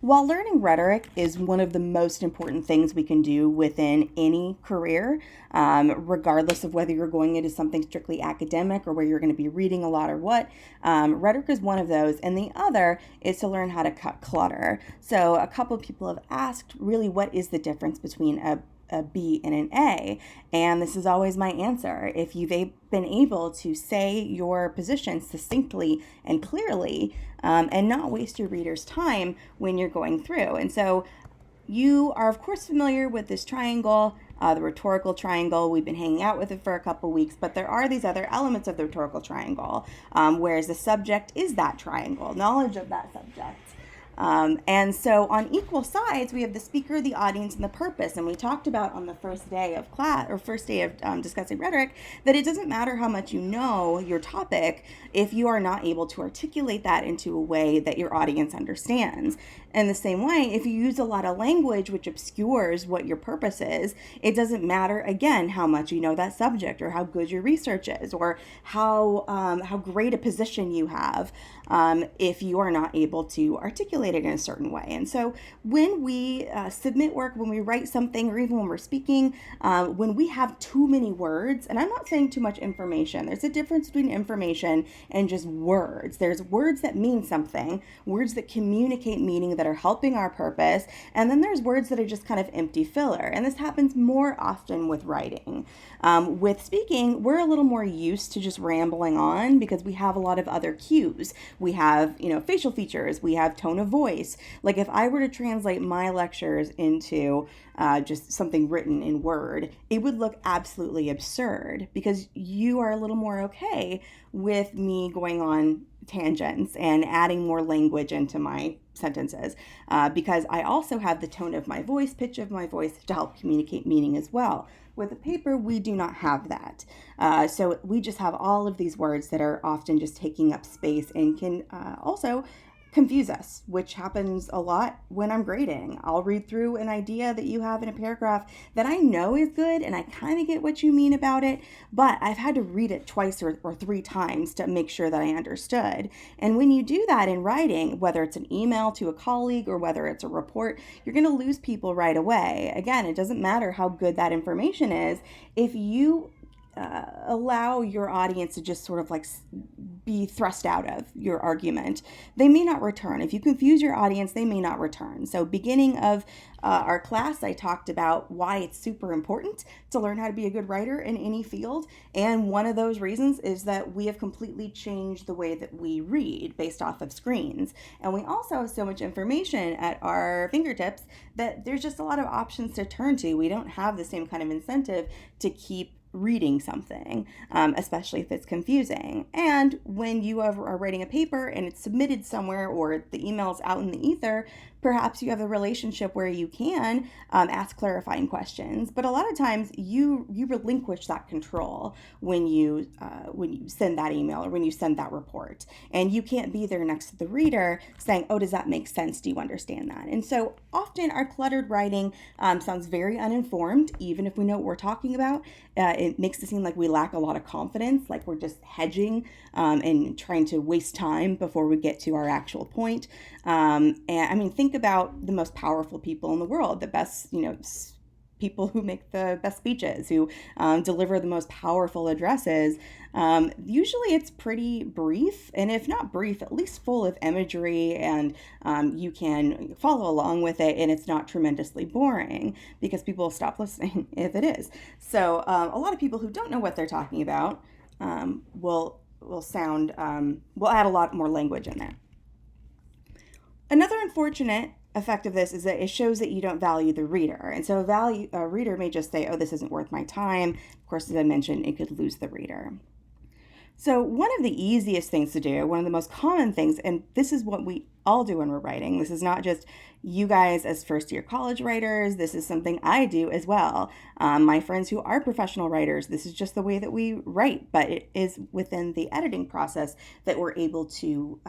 While learning rhetoric is one of the most important things we can do within any career, regardless of whether you're going into something strictly academic or where you're going to be reading a lot or what, rhetoric is one of those. And the other is to learn how to cut clutter. So, a couple of people have asked really what is the difference between a B and an A. And this is always my answer. If you've been able to say your position succinctly and clearly, and not waste your reader's time when you're going through. And so you are, of course, familiar with this triangle, the rhetorical triangle. We've been hanging out with it for a couple weeks, but there are these other elements of the rhetorical triangle, whereas the subject is that triangle, knowledge of that subject. And so on equal sides, we have the speaker, the audience, and the purpose. And we talked about on the first day of class or first day of discussing rhetoric that it doesn't matter how much you know your topic if you are not able to articulate that into a way that your audience understands. In the same way, if you use a lot of language which obscures what your purpose is, it doesn't matter, again, how much you know that subject or how good your research is or how great a position you have, if you are not able to articulate it in a certain way. And so when we submit work, when we write something, or even when we're speaking, when we have too many words, and I'm not saying too much information, there's a difference between information and just words. There's words that mean something, words that communicate meaning that are helping our purpose, and then there's words that are just kind of empty filler. And this happens more often with writing. With speaking, we're a little more used to just rambling on because we have a lot of other cues. We have, facial features, we have tone of voice. Like if I were to translate my lectures into just something written in Word, it would look absolutely absurd because you are a little more okay with me going on tangents and adding more language into my sentences, because I also have the tone of my voice, pitch of my voice to help communicate meaning as well. With a paper, we do not have that. So we just have all of these words that are often just taking up space and can also confuse us, which happens a lot when I'm grading. I'll read through an idea that you have in a paragraph that I know is good and I kind of get what you mean about it, but I've had to read it twice or three times to make sure that I understood. And when you do that in writing, whether it's an email to a colleague or whether it's a report, you're going to lose people right away. Again, it doesn't matter how good that information is. If you allow your audience to just sort of like be thrust out of your argument, they may not return. If you confuse your audience, they may not return. So beginning of our class, I talked about why it's super important to learn how to be a good writer in any field. And one of those reasons is that we have completely changed the way that we read based off of screens. And we also have so much information at our fingertips that there's just a lot of options to turn to. We don't have the same kind of incentive to keep reading something, especially if it's confusing. And when you are writing a paper and it's submitted somewhere or the email's out in the ether, perhaps you have a relationship where you can ask clarifying questions. But a lot of times you relinquish that control when you send that email or when you send that report, and you can't be there next to the reader saying, "Oh, does that make sense? Do you understand that?" And so often our cluttered writing sounds very uninformed, even if we know what we're talking about. It makes it seem like we lack a lot of confidence, like we're just hedging and trying to waste time before we get to our actual point. And I mean, think about the most powerful people in the world, the best, people who make the best speeches, who deliver the most powerful addresses. Usually it's pretty brief, and if not brief, at least full of imagery, and you can follow along with it, and it's not tremendously boring because people will stop listening if it is. So a lot of people who don't know what they're talking about will add a lot more language in there. Another unfortunate effect of this is that it shows that you don't value the reader. And so a reader may just say, "Oh, this isn't worth my time." Of course, as I mentioned, it could lose the reader. So one of the easiest things to do, one of the most common things, and this is what we all do when we're writing. This is not just you guys as first year college writers. This is something I do as well. My friends who are professional writers, this is just the way that we write, but it is within the editing process that we're able to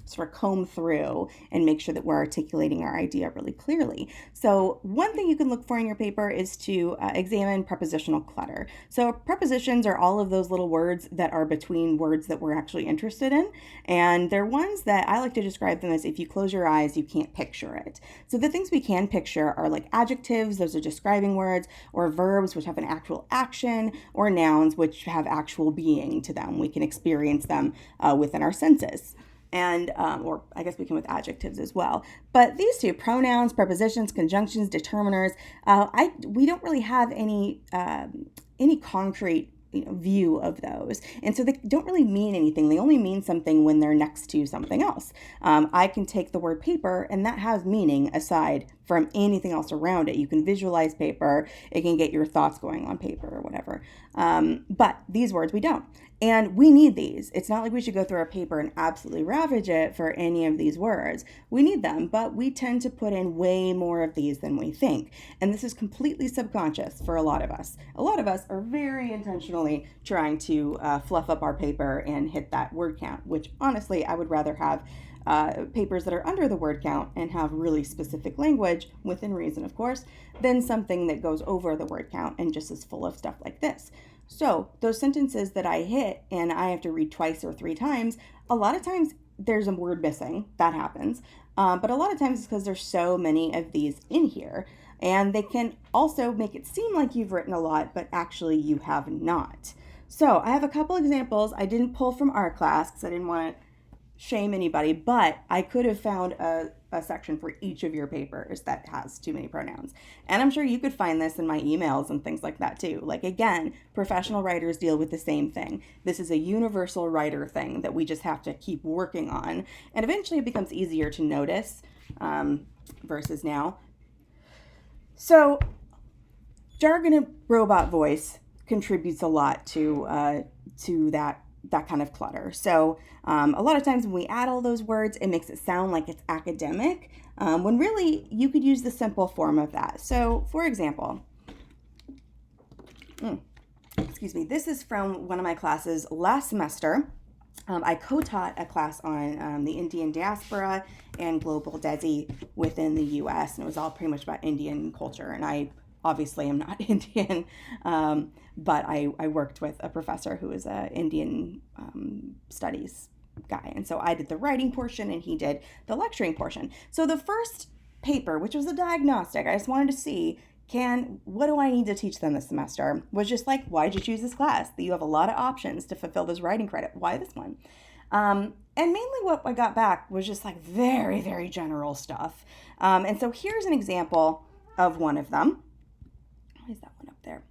sort of comb through and make sure that we're articulating our idea really clearly. So one thing you can look for in your paper is to examine prepositional clutter. So prepositions are all of those little words that are between words that we're actually interested in, and they're ones that I like to describe them as because if you close your eyes, you can't picture it. So the things we can picture are like adjectives, those are describing words, or verbs, which have an actual action, or nouns, which have actual being to them. We can experience them within our senses. And or I guess we can with adjectives as well. But these two, pronouns, prepositions, conjunctions, determiners, we don't really have any concrete view of those. And so they don't really mean anything. They only mean something when they're next to something else. I can take the word paper and that has meaning aside from anything else around it. You can visualize paper. It can get your thoughts going on paper or whatever. But these words we don't. And we need these. It's not like we should go through our paper and absolutely ravage it for any of these words. We need them, but we tend to put in way more of these than we think. And this is completely subconscious for a lot of us. A lot of us are very intentionally trying to fluff up our paper and hit that word count, which honestly, I would rather have papers that are under the word count and have really specific language, within reason, of course, than something that goes over the word count and just is full of stuff like this. So those sentences that I hit and I have to read twice or three times, a lot of times there's a word missing. That happens. But a lot of times it's because there's so many of these in here. And they can also make it seem like you've written a lot, but actually you have not. So I have a couple examples. I didn't pull from our class because I didn't want to shame anybody, but I could have found a section for each of your papers that has too many pronouns. And I'm sure you could find this in my emails and things like that too. Like again, professional writers deal with the same thing. This is a universal writer thing that we just have to keep working on. And eventually it becomes easier to notice versus now. So jargon and robot voice contributes a lot to that kind of clutter. So a lot of times when we add all those words, it makes it sound like it's academic, when really you could use the simple form of that. So for example, this is from one of my classes last semester. I co-taught a class on the Indian diaspora and global DESI within the U.S., and it was all pretty much about Indian culture, and I obviously am not Indian, but I worked with a professor who is an Indian studies guy. And so I did the writing portion and he did the lecturing portion. So the first paper, which was a diagnostic, I just wanted to see, what do I need to teach them this semester? Was just like, why did you choose this class? You have a lot of options to fulfill this writing credit. Why this one? And mainly what I got back was just like very, very general stuff. And so here's an example of one of them. Why is that one up there?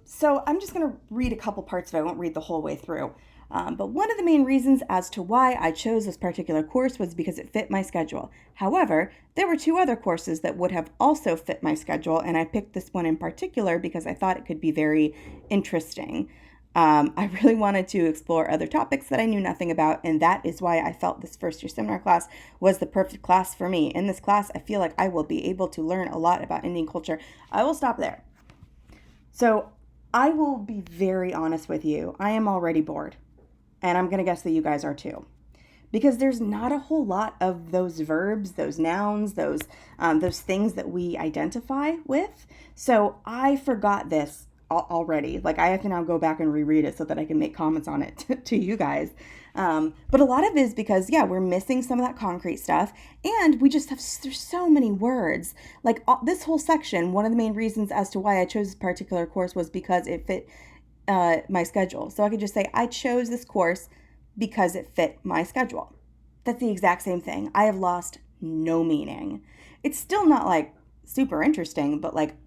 So I'm just going to read a couple parts of it. I won't read the whole way through. But one of the main reasons as to why I chose this particular course was because it fit my schedule. However, there were two other courses that would have also fit my schedule, and I picked this one in particular because I thought it could be very interesting. I really wanted to explore other topics that I knew nothing about, and that is why I felt this first year seminar class was the perfect class for me. In this class, I feel like I will be able to learn a lot about Indian culture. I will stop there. So I will be very honest with you. I am already bored. And I'm going to guess that you guys are too. Because there's not a whole lot of those verbs, those nouns, those things that we identify with. So I forgot this already. Like I have to now go back and reread it so that I can make comments on it to you guys. But a lot of it is because, we're missing some of that concrete stuff. And we just there's so many words. Like this whole section, one of the main reasons as to why I chose this particular course was because it fit my schedule. So I could just say, I chose this course because it fit my schedule. That's the exact same thing. I have lost no meaning. It's still not like super interesting, but like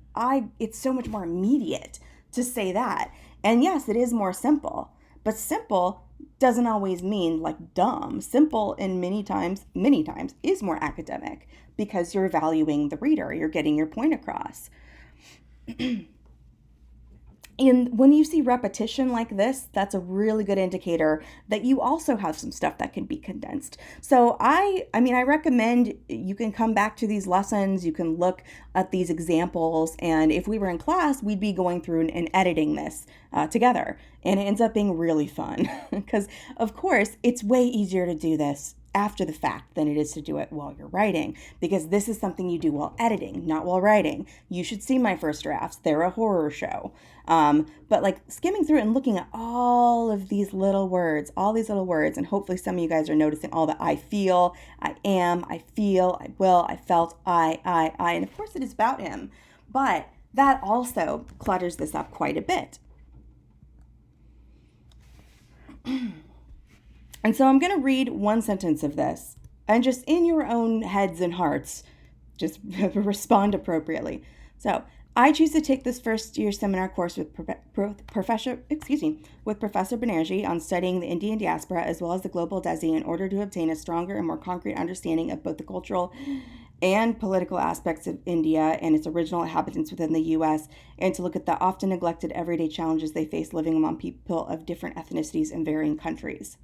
it's so much more immediate to say that. And yes, it is more simple, but simple doesn't always mean like dumb. Simple in many times is more academic because you're valuing the reader. You're getting your point across. And when you see repetition like this, that's a really good indicator that you also have some stuff that can be condensed. So I recommend you can come back to these lessons. You can look at these examples. And if we were in class, we'd be going through and editing this together. And it ends up being really fun because, of course, it's way easier to do this after the fact than it is to do it while you're writing, because this is something you do while editing, not while writing. You should see my first drafts. They're a horror show. But like skimming through it and looking at all of these little words, and hopefully some of you guys are noticing all the I feel, I am, I feel, I will, I felt, I, and of course it is about him. But that also clutters this up quite a bit. And so I'm going to read one sentence of this, and just in your own heads and hearts, just respond appropriately. So, I choose to take this first year seminar course with Professor Banerjee on studying the Indian diaspora as well as the global Desi in order to obtain a stronger and more concrete understanding of both the cultural and political aspects of India and its original inhabitants within the U.S., and to look at the often neglected everyday challenges they face living among people of different ethnicities in varying countries.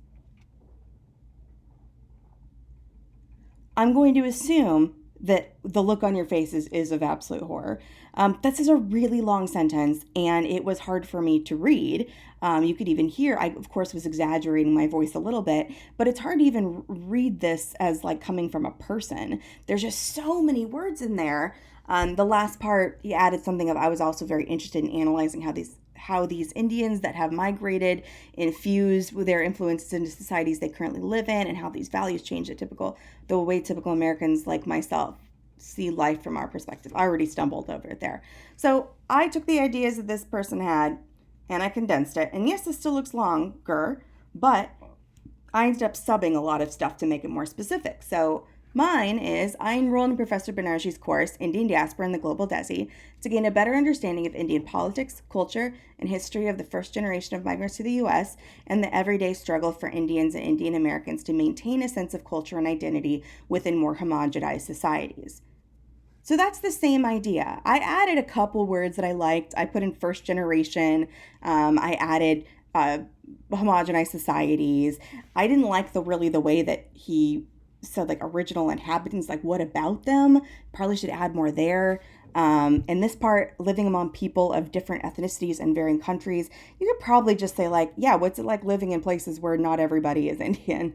I'm going to assume that the look on your faces is of absolute horror. This is a really long sentence, and it was hard for me to read. You could even hear, I, of course, was exaggerating my voice a little bit, but it's hard to even read this as like coming from a person. There's just so many words in there. The last part, he added something of, I was also very interested in analyzing how these Indians that have migrated infuse with their influences into societies they currently live in, and how these values change the way typical Americans like myself see life from our perspective. I already stumbled over it there. So I took the ideas that this person had and I condensed it. And yes, this still looks longer, but I ended up subbing a lot of stuff to make it more specific. So mine is, I enrolled in Professor Banerjee's course, Indian Diaspora and the Global Desi, to gain a better understanding of Indian politics, culture, and history of the first generation of migrants to the U.S. and the everyday struggle for Indians and Indian Americans to maintain a sense of culture and identity within more homogenized societies. So that's the same idea. I added a couple words that I liked. I put in first generation. I added homogenized societies. I didn't like the way that he said like original inhabitants, like what about them? Probably should add more there. In this part, living among people of different ethnicities and varying countries, you could probably just say like, yeah, what's it like living in places where not everybody is Indian?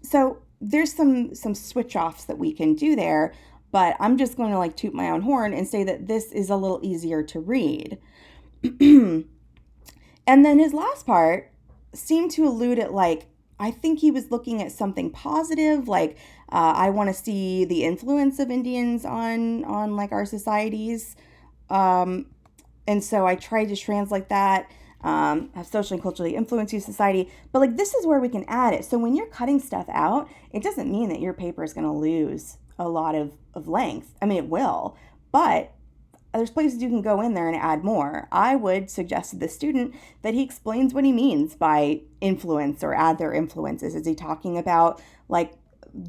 So there's some switch offs that we can do there, but I'm just going to like toot my own horn and say that this is a little easier to read. And then his last part seemed to allude at like, I think he was looking at something positive, like I want to see the influence of Indians on like our societies. And so I tried to translate that, have socially and culturally influence your society. But like this is where we can add it. So when you're cutting stuff out, it doesn't mean that your paper is going to lose a lot of length. I mean, it will, but there's places you can go in there and add more. I would suggest to the student that he explains what he means by influence or add their influences. Is he talking about like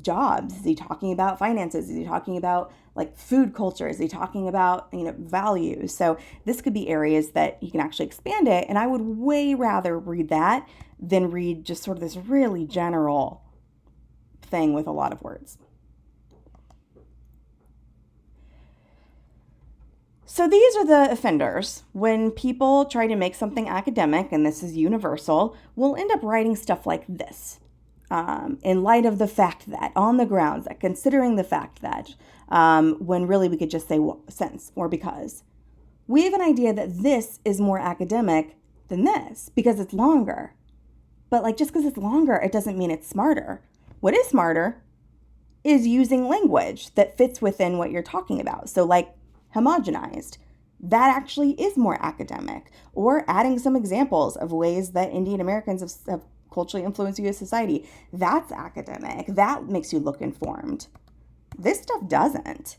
jobs? Is he talking about finances? Is he talking about like food culture? Is he talking about, values? So this could be areas that you can actually expand it. And I would way rather read that than read just sort of this really general thing with a lot of words. So these are the offenders. When people try to make something academic, and this is universal, we'll end up writing stuff like this. In light of the fact that, on the grounds that, considering the fact that, when really we could just say since or because. We have an idea that this is more academic than this because it's longer. But like just because it's longer, it doesn't mean it's smarter. What is smarter is using language that fits within what you're talking about. So like homogenized. That actually is more academic. Or adding some examples of ways that Indian Americans have culturally influenced U.S. society. That's academic. That makes you look informed. This stuff doesn't.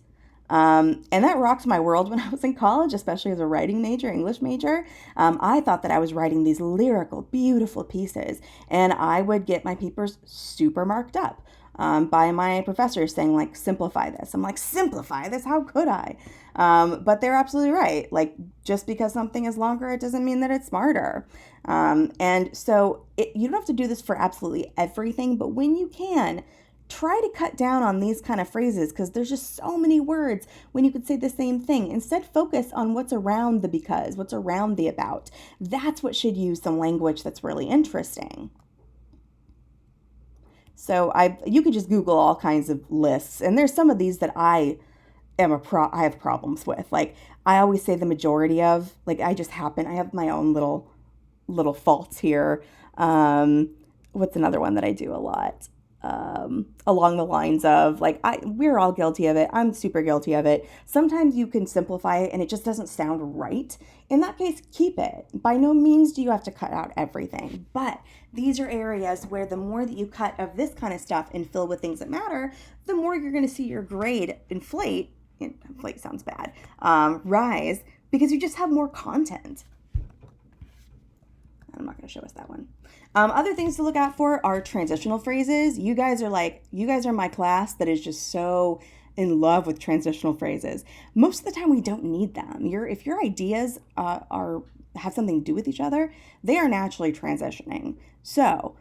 And that rocked my world when I was in college, especially as a writing major, English major. I thought that I was writing these lyrical, beautiful pieces, and I would get my papers super marked up by my professors saying, like, simplify this. I'm like, simplify this? How could I? But they're absolutely right. Like, just because something is longer, it doesn't mean that it's smarter. And so you don't have to do this for absolutely everything, but when you can, try to cut down on these kind of phrases because there's just so many words when you could say the same thing. Instead, focus on what's around the because, what's around the about. That's what should use some language that's really interesting. You could just Google all kinds of lists, and there's some of these that I have problems with. Like I always say the majority of, like I have my own little faults here. What's another one that I do a lot? Along the lines of like we're all guilty of it. I'm super guilty of it. Sometimes you can simplify it and it just doesn't sound right. In that case, keep it. By no means do you have to cut out everything, but these are areas where the more that you cut of this kind of stuff and fill with things that matter, the more you're going to see your grade inflate. Inflate sounds bad. Rise, because you just have more content. I'm not going to show us that one. Other things to look out for are transitional phrases. You guys are my class that is just so in love with transitional phrases. Most of the time, we don't need them. If your ideas have something to do with each other, they are naturally transitioning. So,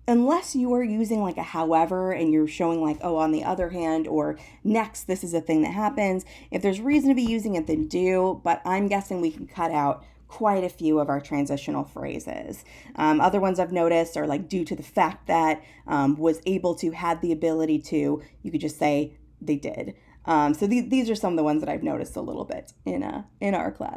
unless you are using like a however and you're showing like, oh, on the other hand, or next, this is a thing that happens. If there's reason to be using it, then do. But I'm guessing we can cut out quite a few of our transitional phrases. Other ones I've noticed are like due to the fact that was able to, had the ability to, you could just say they did. So these are some of the ones that I've noticed a little bit in our class.